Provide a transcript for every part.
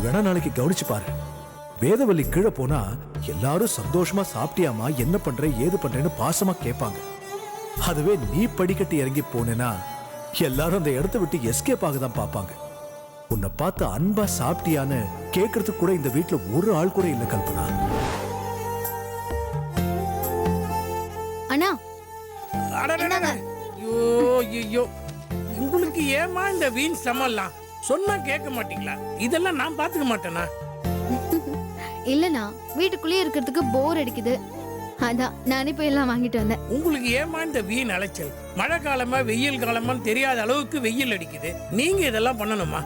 வேணா நாளைக்கு கவனிச்சு பாரு. வேதவள்ளி கீழே போனா எல்லாரும் சந்தோஷமா சாப்பிட்டியாமா, என்ன பண்ற ஏது பண்றேன்னு பாசமா கேட்பாங்க. அதுவே நீ படிக்கட்டு இறங்கி போனேன்னா எல்லாரும் அந்த இடத்த விட்டு எஸ்கேப் ஆக தான் பார்ப்பாங்க. உன்னை பார்த்து அன்பா சாப்பிட்டியான்னு கேட்கறதுக்கு கூட இந்த வீட்டுல ஒரு ஆள் கூட இல்ல கல்பனா. அண்ணா ஐயோ, உங்களுக்கு ஏமா இந்த வீண் சமல்லாம்? சொன்னா கேட்க மாட்டீங்களா? இதெல்லாம் நான் பாத்துக்க மாட்டேனா? இல்லண்ணா, வீட்டுக்குள்ளேயே இருக்கிறதுக்கு போர் அடிக்குது, அதான் நானே போய் எல்லாம் வாங்கிட்டு வந்தேன். உங்களுக்கு ஏமா இந்த வீண் அலைச்சல்? மழை காலமா வெயில் காலமான்னு தெரியாத அளவுக்கு வெயில் அடிக்குது. நீங்க இதெல்லாம் பண்ணணுமா?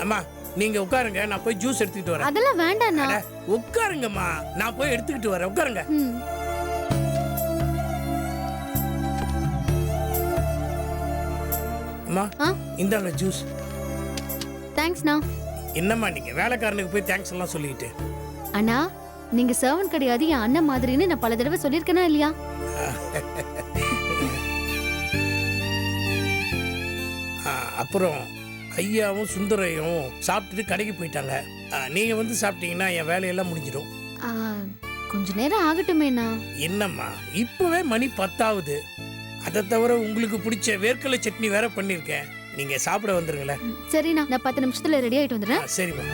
அம்மா நீங்க உட்காருங்க, நான் போய் ஜூஸ் எடுத்துக்கிட்டு வரேன். அதெல்லாம் வேண்டாண்ணா. உட்காருங்கம்மா, நான் போய் எடுத்துக்கிட்டு வரேன். உட்காருங்க. அம்மா இந்தாங்க ஜூஸ். தேங்க்ஸ்ண்ணா. என்னம்மா நீங்க வேலைக்காரனுக்கு போய் தேங்க்ஸ் எல்லாம் சொல்லிட்டு? அண்ணா நீங்க சர்வன் கிடையாது, என் அண்ணன் மாதிரின்னு நான் பல தடவை சொல்லிருக்கேனா இல்லையா? அப்புறம் ஐயாவும் சுந்தரையும் சாப்பிட்டுட்டு கடைக்கு போயிட்டாங்க. நீங்க வந்து சாப்பிட்டீங்கன்னா என் வேலையெல்லாம் முடிஞ்சிடும். கொஞ்ச நேரம் ஆகட்டுமேண்ணா. என்னம்மா இப்பவே மணி 10 ஆகுது. அதை தவிர உங்களுக்கு பிடிச்ச வேர்க்கடலை சட்னி வேற பண்ணிருக்கேன். நீங்க சாப்பிட வந்துருங்களேன். சரிண்ணா, நான் 10 நிமிஷத்துல ரெடி ஆயிட்டு வந்துடுறேன். சரிம்மா.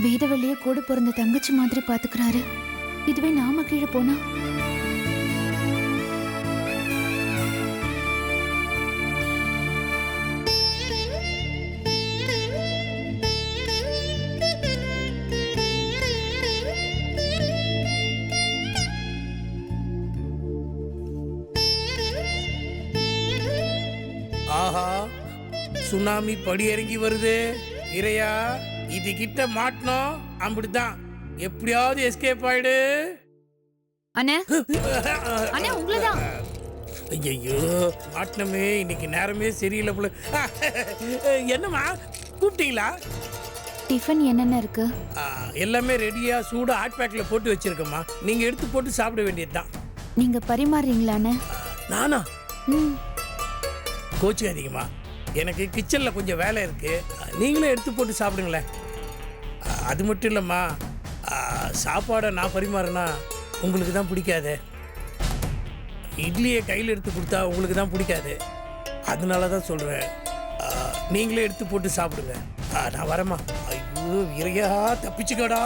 வேதவள்ளிய கூட பிறந்த தங்கச்சி மாதிரி பாத்துக்கிறாரு. இதுவே நாம கீழே போனா ஆஹா, சுனாமி படி இறங்கி வருது. இறையா, இது கிட்ட மாட்டணும். அப்படிதான், எப்படியாவது எஸ்கேப் ஆயிடு. அண்ணே அண்ணே உங்களதான். ஐயோ மாட்டணுமே, இன்னைக்கு நேரமே சரியில்லை போல. என்னம்மா கூப்பிட்டீங்களா? டிஃபன் என்னென்ன இருக்கு? எல்லாமே ரெடியா சூடா ஹாட் பேக்ல போட்டு வச்சிருக்கேம்மா. நீங்க எடுத்து போட்டு சாப்பிட வேண்டியதுதான். நீங்க பரிமாறுறீங்களாண்ணே? நானா? கோச்சுக்காதீங்கம்மா, எனக்கு கிச்சன்ல கொஞ்சம் வேலை இருக்கு. நீங்களே எடுத்து போட்டு சாப்பிடுங்களேன். அது மட்டும் இல்லைம்மா, சாப்பாடை நான் பரிமாறினா உங்களுக்கு தான் பிடிக்காது. இட்லியை கையில் எடுத்து கொடுத்தா உங்களுக்கு தான் பிடிக்காது. அதனால தான் சொல்கிறேன், நீங்களே எடுத்து போட்டு சாப்பிடுங்க. நான் வரேம்மா. ஐயோ இறையா, தப்பிச்சுக்கடா.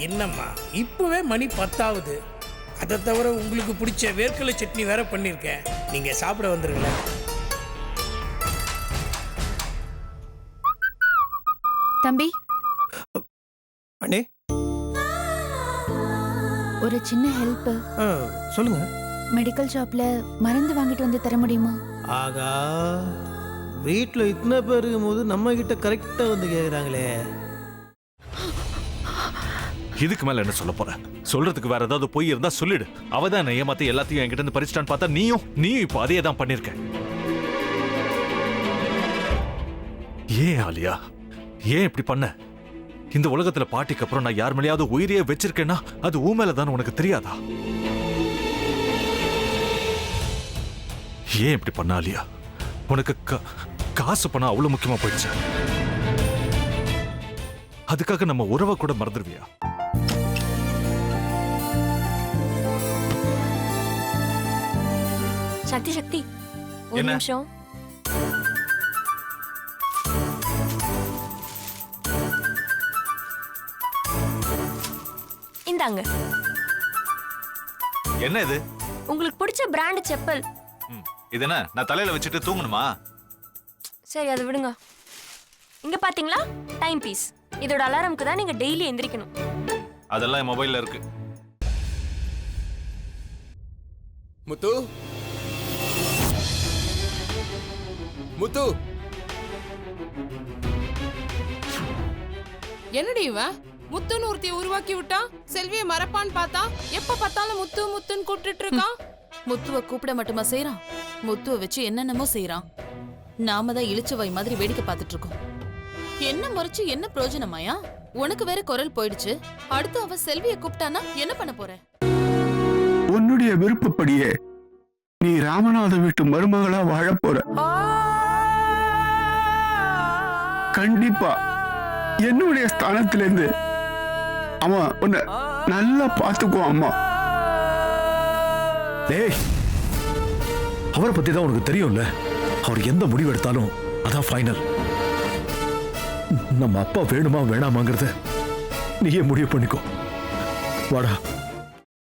என்னம்மா இப்போவே மணி 10 ஆகுது. அதை தவிர உங்களுக்கு பிடிச்ச வேர்க்கடலை சட்னி வேற பண்ணியிருக்கேன். நீங்க சாப்பிட வந்துருங்களேன். தம்பி அண்ணே, ஒரு சின்ன ஹெல்ப். சொல்லுங்க. மெடிக்கல் ஷாப்ல மருந்து வாங்கிட்டு வந்து தர முடியுமா? ஆகா, வீட்டில் இத்தனை பேர் இருக்கும்போது நம்ம கிட்ட கரெக்டாக வந்து கேட்குறாங்களே. இதுக்கு மேல என்ன சொல்ல போற? சொல்றதுக்கு வேற ஏதாவது போய் இருந்தா சொல்லிடு. அவதான் ஏமாத்தி எல்லாத்தையும் என்கிட்ட இருந்து பறிச்சிட்டான்னு பார்த்தா நீயும் இப்ப அதே தான் பண்ணிருக்க. ஏன் ஆலியா, ஏன் இப்படி பண்ண? இந்த உலகத்துல பாட்டிக்கு அப்புறம் நான் யார் மேலேயாவது உயிரையே வச்சிருக்கேன்னா அது ஊ மேலதான் உனக்கு தெரியாதா? ஏன் இப்படி பண்ண ஆலியா? உனக்கு காசு பணம் அவ்வளவு முக்கியமா போயிடுச்சு. அதுக்காக நம்ம உறவை கூட மறந்துடுவியா? சக்தி சக்தி, ஒரு நிமிஷம். இந்தாங்க. என்ன இது? உங்களுக்கு பிடிச்ச பிராண்ட் செப்பல். இது என்ன, நான் தலையில வச்சுட்டு தூங்கணுமா? சரி, அதை விடுங்க. இங்க பாத்தீங்களா, டைம் பீஸ். இதோட அலாரம்க்கு தான் நீங்க டெய்லி எந்திரிக்கணும். அதெல்லாம் என் மொபைல்ல இருக்கு. முத்து, முத்து, என்னடி இவன் முத்துன்னு ஒருத்திய உருவாக்கி விட்டான். செல்விய மறப்பான்னு பார்த்தா எப்ப பார்த்தாலும் முத்து முத்துன்னு கூப்பிட்டு இருக்கான். முத்துவ கூப்பிட மட்டுமா செய்யறான், முத்துவ வச்சு என்னென்னமோ செய்யறான். நாம தான் இழிச்ச வாய் மாதிரி வேடிக்கை பார்த்துட்டு இருக்கோம். என்ன முறைச்சு என்ன பிரயோஜனமாயா? உனக்கு வேற குரல் போயிடுச்சு. அடுத்து அவ செல்வியை கூப்பிட்டானா என்ன பண்ண போற? உன்னுடைய விருப்பப்படியே நீ ராமநாத வீட்டு மருமகளா வாழ போற. கண்டிப்பா என்னுடைய ஸ்தானத்திலிருந்து அவன் உன்னை நல்லா பார்த்துக்குவான் அம்மா. டேய், அவரை பத்தி தான் உனக்கு தெரியும்ல. அவர் எந்த முடிவு எடுத்தாலும் அதான் ஃபைனல். நம்ம அப்பா வேணுமா வேணாமாங்கிறத நீயே முடிவு பண்ணிக்கோ. வாடா.